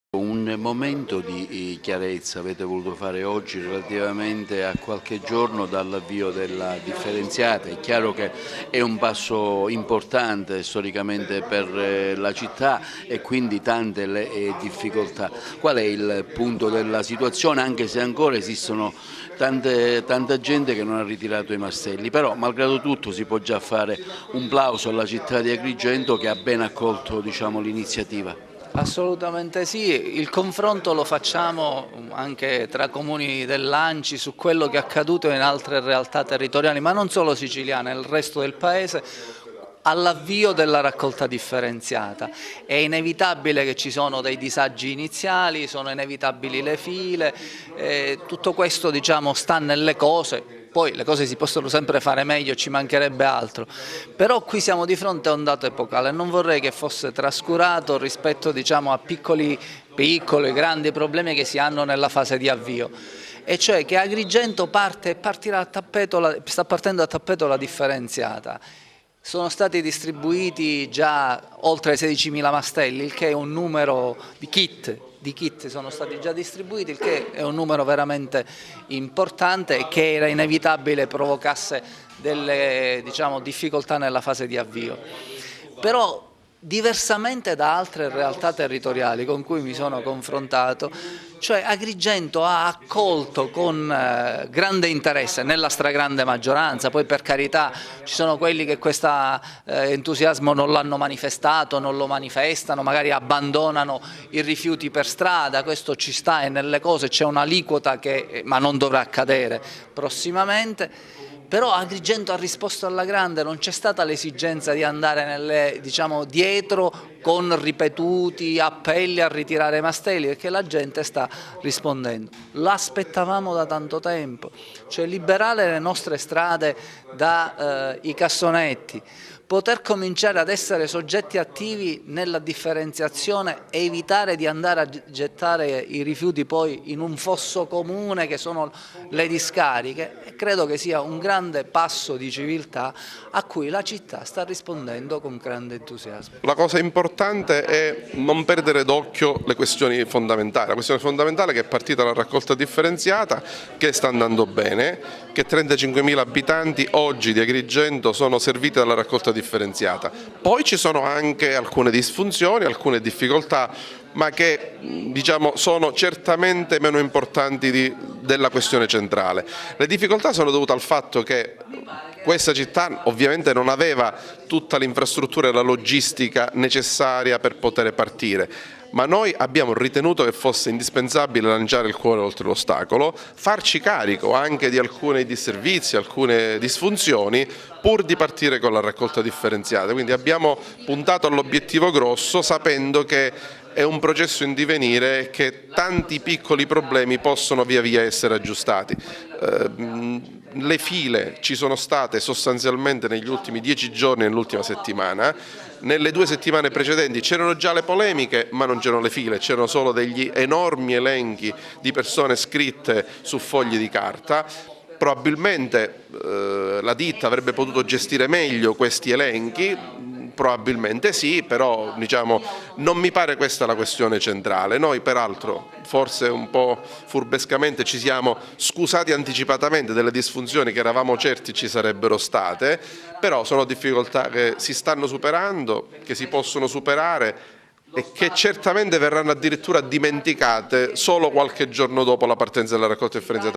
Un momento di chiarezza avete voluto fare oggi relativamente a qualche giorno dall'avvio della differenziata. È chiaro che è un passo importante storicamente per la città e quindi tante le difficoltà. Qual è il punto della situazione, anche se ancora esistono tanta gente che non ha ritirato i mastelli, però malgrado tutto si può già fare un plauso alla città di Agrigento che ha ben accolto, diciamo, l'iniziativa. Assolutamente sì, il confronto lo facciamo anche tra comuni dell'Anci su quello che è accaduto in altre realtà territoriali, ma non solo siciliane, nel resto del Paese, all'avvio della raccolta differenziata. È inevitabile che ci sono dei disagi iniziali, sono inevitabili le file, tutto questo diciamo sta nelle cose. Poi le cose si possono sempre fare meglio, ci mancherebbe altro, però qui siamo di fronte a un dato epocale, non vorrei che fosse trascurato rispetto diciamo, a piccoli, grandi problemi che si hanno nella fase di avvio, e cioè che Agrigento sta partendo a tappeto la differenziata. Sono stati distribuiti già oltre 16.000 mastelli, il che è un numero di kit sono stati già distribuiti, il che è un numero veramente importante e che era inevitabile provocasse delle difficoltà nella fase di avvio. Però diversamente da altre realtà territoriali con cui mi sono confrontato, cioè Agrigento ha accolto con grande interesse, nella stragrande maggioranza, poi per carità ci sono quelli che questo entusiasmo non l'hanno manifestato, non lo manifestano, magari abbandonano i rifiuti per strada, questo ci sta e nelle cose c'è un'aliquota che ma non dovrà accadere prossimamente. Però Agrigento ha risposto alla grande, non c'è stata l'esigenza di andare dietro con ripetuti appelli a ritirare i mastelli, perché la gente sta rispondendo. L'aspettavamo da tanto tempo, cioè liberare le nostre strade dai cassonetti, poter cominciare ad essere soggetti attivi nella differenziazione e evitare di andare a gettare i rifiuti poi in un fosso comune che sono le discariche, e credo che sia un grande passo di civiltà a cui la città sta rispondendo con grande entusiasmo. La cosa importante è non perdere d'occhio le questioni fondamentali. La questione fondamentale è che è partita la raccolta differenziata, che sta andando bene, che 35.000 abitanti oggi di Agrigento sono serviti dalla raccolta differenziata. Poi ci sono anche alcune disfunzioni, alcune difficoltà, ma che sono certamente meno importanti della questione centrale. Le difficoltà sono dovute al fatto che questa città ovviamente non aveva tutta l'infrastruttura e la logistica necessaria per poter partire, ma noi abbiamo ritenuto che fosse indispensabile lanciare il cuore oltre l'ostacolo, farci carico anche di alcuni disservizi, alcune disfunzioni, pur di partire con la raccolta differenziata. Quindi abbiamo puntato all'obiettivo grosso sapendo che è un processo in divenire e che tanti piccoli problemi possono via via essere aggiustati. Le file ci sono state sostanzialmente negli ultimi 10 giorni e nell'ultima settimana. Nelle 2 settimane precedenti c'erano già le polemiche, ma non c'erano le file, c'erano solo degli enormi elenchi di persone scritte su fogli di carta. Probabilmente la ditta avrebbe potuto gestire meglio questi elenchi, probabilmente sì, però non mi pare questa la questione centrale. Noi peraltro, forse un po' furbescamente, ci siamo scusati anticipatamente delle disfunzioni che eravamo certi ci sarebbero state, però sono difficoltà che si stanno superando, che si possono superare e che certamente verranno addirittura dimenticate solo qualche giorno dopo la partenza della raccolta differenziata.